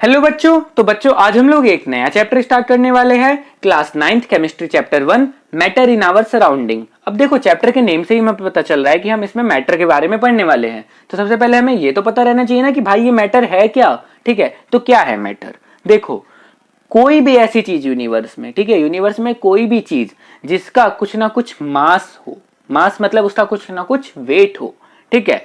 Hello बच्चों। तो बच्चों आज हम लोग एक नया चैप्टर स्टार्ट करने वाले हैं, class 9th chemistry chapter 1 matter in our surrounding. अब देखो चैप्टर के नेम से ही हमें पता चल रहा है कि हम इसमें मैटर के बारे में पढ़ने वाले हैं। तो सबसे पहले हमें ये तो पता रहना चाहिए ना कि भाई ये मैटर है क्या। ठीक है, तो क्या है मैटर। देखो कोई भी ऐसी चीज यूनिवर्स में, ठीक है, यूनिवर्स में कोई भी चीज जिसका कुछ ना कुछ मास हो, मास मतलब उसका कुछ ना कुछ वेट हो, ठीक है,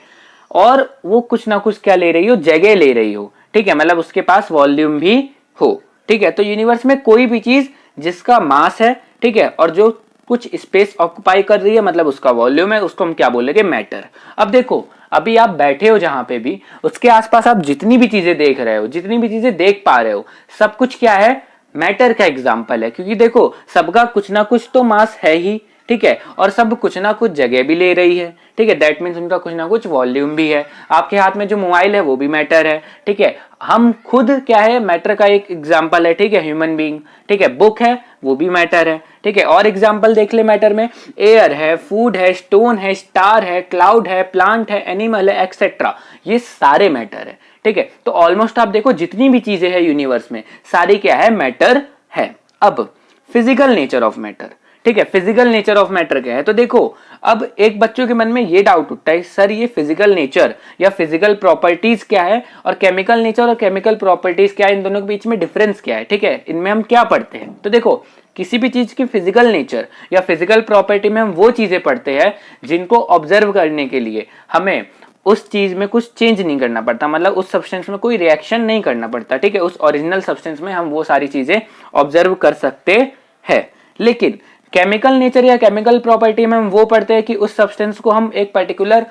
और वो कुछ ना कुछ क्या ले रही हो, जगह ले रही हो, ठीक है, मतलब उसके पास वॉल्यूम भी हो, ठीक है। तो यूनिवर्स में कोई भी चीज जिसका मास है, ठीक है, और जो कुछ स्पेस ऑक्युपाई कर रही है मतलब उसका वॉल्यूम है, उसको हम क्या बोलेंगे, मैटर। अब देखो अभी आप बैठे हो जहां पे भी, उसके आसपास आप जितनी भी चीजें देख रहे हो, जितनी भी चीजें देख पा रहे हो, सब कुछ क्या है, मैटर का एग्जाम्पल है। क्योंकि देखो सबका कुछ ना कुछ तो मास है ही, ठीक है, और सब कुछ ना कुछ जगह भी ले रही है, ठीक है, दैट मीन्स उनका कुछ ना कुछ वॉल्यूम भी है। आपके हाथ में जो मोबाइल है वो भी मैटर है, ठीक है, हम खुद क्या है, मैटर का एक एग्जांपल है, ठीक है, ह्यूमन बीइंग, ठीक है, बुक है वो भी मैटर है, ठीक है। और एग्जांपल देख ले मैटर में, एयर है, फूड है, स्टोन है, स्टार है, क्लाउड है, प्लांट है, एनिमल है, एक्सेट्रा, ये सारे मैटर है, ठीक है। तो ऑलमोस्ट आप देखो जितनी भी चीजें हैं यूनिवर्स में सारी क्या है, मैटर है। अब फिजिकल नेचर ऑफ मैटर, ठीक है, फिजिकल नेचर ऑफ मैटर क्या है। तो देखो अब एक बच्चों के मन में ये डाउट उठता है, सर ये फिजिकल नेचर या फिजिकल प्रॉपर्टीज क्या है और केमिकल नेचर और केमिकल प्रॉपर्टीज क्या है, इन दोनों के बीच में डिफरेंस क्या है, ठीक है, इनमें हम क्या पढ़ते हैं। तो देखो किसी भी चीज की फिजिकल नेचर या फिजिकल प्रॉपर्टी में हम वो चीजें पढ़ते हैं जिनको ऑब्जर्व करने के लिए हमें उस चीज में कुछ चेंज नहीं करना पड़ता, मतलब उस सब्सटेंस में कोई रिएक्शन नहीं करना पड़ता, ठीक है, उस ओरिजिनल सब्सटेंस में हम वो सारी चीजें ऑब्जर्व कर सकते हैं। लेकिन केमिकल नेचर या केमिकल प्रॉपर्टी में हम वो पढ़ते हैं कि उस सब्सटेंस को हम एक पर्टिकुलर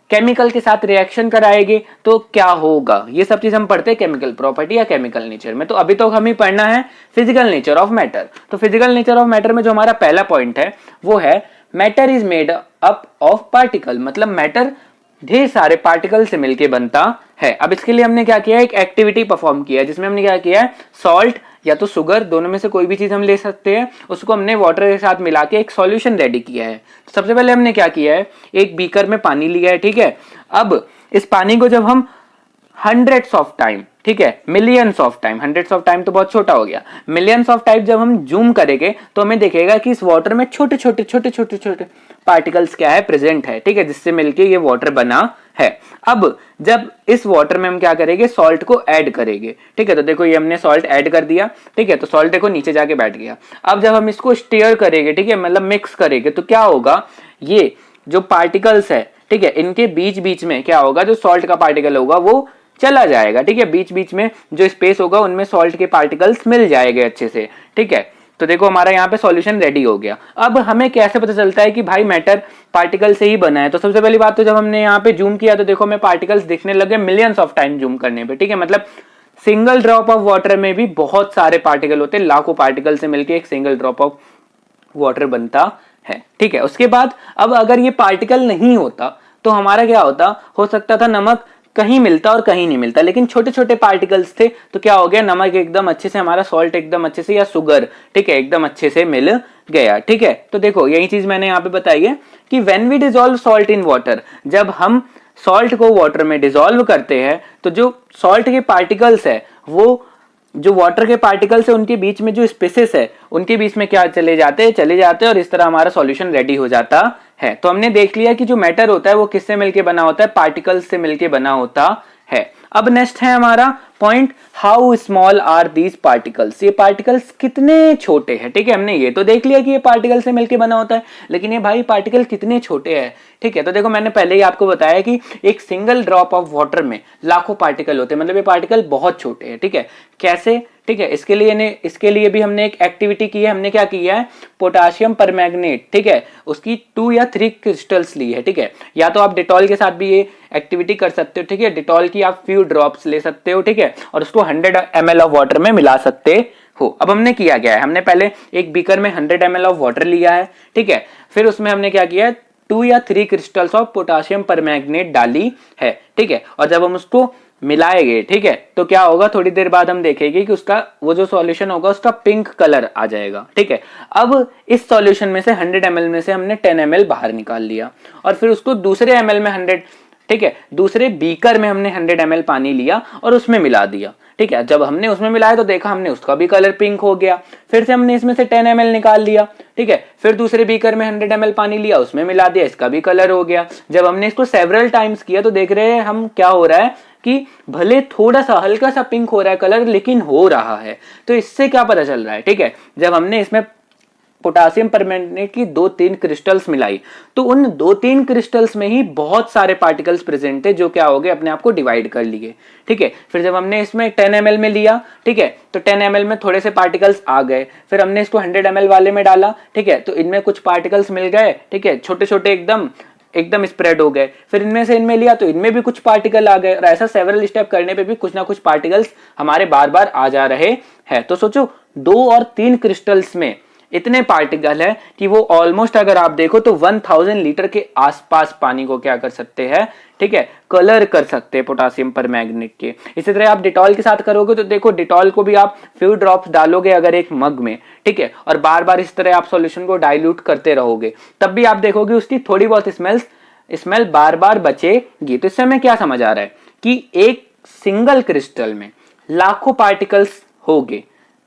केमिकल के साथ रिएक्शन कराएंगे तो क्या होगा, ये सब चीज हम पढ़ते हैं केमिकल प्रॉपर्टी या केमिकल नेचर में। तो अभी तो हमें पढ़ना है फिजिकल नेचर ऑफ मैटर। तो फिजिकल नेचर ऑफ मैटर में जो हमारा पहला पॉइंट है वो है matter is made up of particle, मतलब मैटर ढेर सारे पार्टिकल से मिलके बनता है। अब इसके लिए हमने क्या किया है, एक एक्टिविटी परफॉर्म किया है जिसमें हमने क्या किया है, सॉल्ट या तो शुगर, दोनों में से कोई भी चीज हम ले सकते हैं, उसको हमने वाटर के साथ मिला के एक सॉल्यूशन रेडी किया है। तो सबसे पहले हमने क्या किया है, एक बीकर में पानी लिया है, ठीक है। अब इस पानी को जब हम हंड्रेड्स ऑफ टाइम, ठीक है, millions of time, hundreds of time तो बहुत छोटा हो गया, मिलियंस ऑफ टाइम जब हम जूम करेंगे तो हमें देखेगा कि इस वाटर में छोटे छोटे छोटे छोटे छोटे पार्टिकल्स क्या है, प्रेजेंट है, ठीक है, जिससे मिलके ये वाटर बना है। अब जब इस वाटर में हम क्या करेंगे, सॉल्ट को ऐड करेंगे, ठीक है। तो देखो ये हमने सॉल्ट ऐड कर दिया, ठीक है, तो सॉल्ट देखो नीचे जाके बैठ गया। अब जब हम इसको स्टीयर करेंगे, ठीक है, मतलब मिक्स करेंगे, तो क्या होगा, ये जो पार्टिकल्स है, ठीक है, इनके बीच बीच में क्या होगा, जो सॉल्ट का पार्टिकल होगा वो चला जाएगा, ठीक है, बीच बीच में जो स्पेस होगा उनमें सॉल्ट के पार्टिकल्स मिल जाएंगे अच्छे से, ठीक है। तो देखो हमारा यहाँ पे सॉल्यूशन रेडी हो गया। अब हमें कैसे पता चलता है कि भाई मैटर पार्टिकल से ही बना है। तो सबसे पहली बात तो जब हमने यहाँ पे जूम किया तो देखो हमें पार्टिकल्स दिखने लगे मिलियंस ऑफ टाइम जूम करने पे, ठीक है, मतलब सिंगल ड्रॉप ऑफ वाटर में भी बहुत सारे पार्टिकल होते हैं, लाखों पार्टिकल से मिलकर एक सिंगल ड्रॉप ऑफ वाटर बनता है, ठीक है। उसके बाद अब अगर ये पार्टिकल नहीं होता तो हमारा क्या होता, हो सकता था नमक कहीं मिलता और कहीं नहीं मिलता, लेकिन छोटे छोटे पार्टिकल्स थे तो क्या हो गया, नमक एकदम अच्छे से, हमारा सॉल्ट एकदम अच्छे से, या शुगर, ठीक है, एकदम अच्छे से मिल गया, ठीक है। तो देखो यही चीज मैंने यहाँ पे बताई है कि when we dissolve salt in water, जब हम सॉल्ट को वाटर में डिसॉल्व करते हैं तो जो सॉल्ट के पार्टिकल्स है वो जो वाटर के पार्टिकल्स है उनके बीच में जो स्पेसेस है उनके बीच में क्या चले जाते हैं और इस तरह हमारा सॉल्यूशन रेडी हो जाता है। तो हमने देख लिया कि जो मैटर होता है वो किससे मिलके बना होता है, पार्टिकल्स से मिलके बना होता है। अब नेक्स्ट है हमारा point, how small are these particles, ये पार्टिकल्स कितने छोटे हैं, ठीक है। हमने ये तो देख लिया कि ये पार्टिकल से मिलके बना होता है, लेकिन ये भाई पार्टिकल कितने छोटे हैं, ठीक है। तो देखो मैंने पहले ही आपको बताया कि एक सिंगल ड्रॉप ऑफ वाटर में लाखों पार्टिकल होते हैं, मतलब ये पार्टिकल बहुत छोटे हैं, ठीक है। कैसे, ठीक है, इसके लिए भी हमने एक एक्टिविटी की है। हमने क्या किया है, पोटाशियम परमैंगनेट, ठीक है, उसकी 2 या 3 क्रिस्टल्स ली है, ठीक है, या तो आप डिटॉल के साथ भी ये एक्टिविटी कर सकते हो, ठीक है, डिटॉल की आप फ्यू ड्रॉप्स ले सकते हो, ठीक है, और उसको 100 ml ऑफ वाटर में मिला सकते हो। अब हमने किया क्या है, हमने पहले एक बीकर में 100 ml ऑफ वाटर लिया है, ठीक है, फिर उसमें हमने क्या किया है, 2 या 3 क्रिस्टल्स ऑफ पोटाशियम परमैंगनेट डाली है, ठीक है, और जब हम उसको मिलाएंगे, ठीक है, तो क्या होगा, थोड़ी देर बाद हम देखेंगे कि उसका वो जो सॉल्यूशन होगा उसका पिंक कलर आ जाएगा, ठीक है। अब इस सॉल्यूशन में से 100 ml में से हमने 10 ml बाहर निकाल लिया और फिर उसको दूसरे ml में 100, ठीक है, दूसरे बीकर में हमने 100 ml पानी लिया और उसमें मिला दिया, ठीक है। जब हमने उसमें मिलाया तो देखा हमने उसका भी कलर पिंक हो गया। फिर से हमने इसमें से 10 ml निकाल लिया, ठीक है। फिर दूसरे बीकर में 100 ml पानी लिया, उसमें मिला दिया, इसका भी कलर हो गया। जब हमने इसको सेवरल टाइम्स किया तो देख रहे हैं हम क्या हो रहा है कि भले थोड़ा सा हल्का सा पिंक हो रहा है कलर, लेकिन हो रहा है। तो इससे क्या पता चल रहा है, ठीक है, जब हमने इसमें पोटासियम परमैंगनेट की 2-3 क्रिस्टल्स मिलाई तो उन 2-3 क्रिस्टल्स में ही बहुत सारे पार्टिकल्स प्रेजेंट थे जो क्या हो गए, अपने आप को डिवाइड कर लिए, ठीक है। फिर जब हमने इसमें 10 ml में लिया, ठीक है, तो 10 ml में थोड़े से पार्टिकल्स आ गए। फिर हमने इसको 100 ml वाले में डाला, ठीक है, तो इनमें कुछ पार्टिकल्स मिल गए, ठीक है, छोटे छोटे एकदम स्प्रेड हो गए। फिर इनमें से इनमें लिया तो इनमें भी कुछ पार्टिकल आ गए, और ऐसा सेवरल स्टेप करने पे भी कुछ ना कुछ पार्टिकल्स हमारे बार बार आ जा रहे हैं। तो सोचो 2 और 3 क्रिस्टल्स में इतने पार्टिकल है कि वो ऑलमोस्ट अगर आप देखो तो 1000 लीटर के आसपास पानी को क्या कर सकते हैं, ठीक है, कलर कर सकते हैं पोटासियम परमैंगनेट के। इसी तरह आप डिटॉल के साथ करोगे तो देखो डिटॉल को भी आप फ्यू ड्रॉप्स डालोगे अगर एक मग में, ठीक है, और बार बार इस तरह आप सॉल्यूशन को डाइल्यूट करते रहोगे, तब भी आप देखोगे उसकी थोड़ी बहुत स्मेल बार बार बचेगी। तो इससे हमें क्या समझ आ रहा है कि एक सिंगल क्रिस्टल में लाखों पार्टिकल्स होंगे,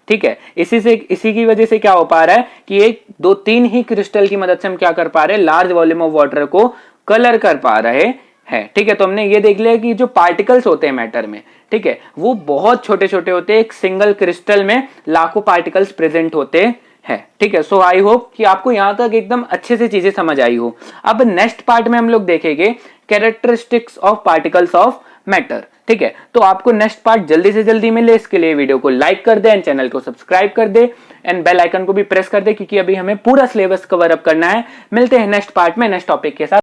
ठीक है। इसी की वजह से क्या हो पा रहा है कि 1-2-3 ही क्रिस्टल की मदद से हम क्या कर पा रहे हैं, लार्ज वॉल्यूम ऑफ वाटर को कलर कर पा रहे हैं, ठीक है। तो हमने ये देख लिया कि जो पार्टिकल्स होते हैं मैटर में, ठीक है, वो बहुत छोटे छोटे होते हैं। एक सिंगल क्रिस्टल में लाखों पार्टिकल्स प्रेजेंट होते हैं, ठीक है। सो आई होप कि आपको यहां तक एकदम अच्छे से चीजें समझ आई हो। अब नेक्स्ट पार्ट में हम लोग देखेंगे characteristics of particles of matter, ठीक है। तो आपको नेक्स्ट पार्ट जल्दी से जल्दी मिले, इसके लिए वीडियो को लाइक कर दे एंड चैनल को सब्सक्राइब कर दे एंड बेल आइकन को भी प्रेस कर दे, क्योंकि अभी हमें पूरा सिलेबस कवर अप करना है। मिलते हैं नेक्स्ट पार्ट में नेक्स्ट टॉपिक के साथ।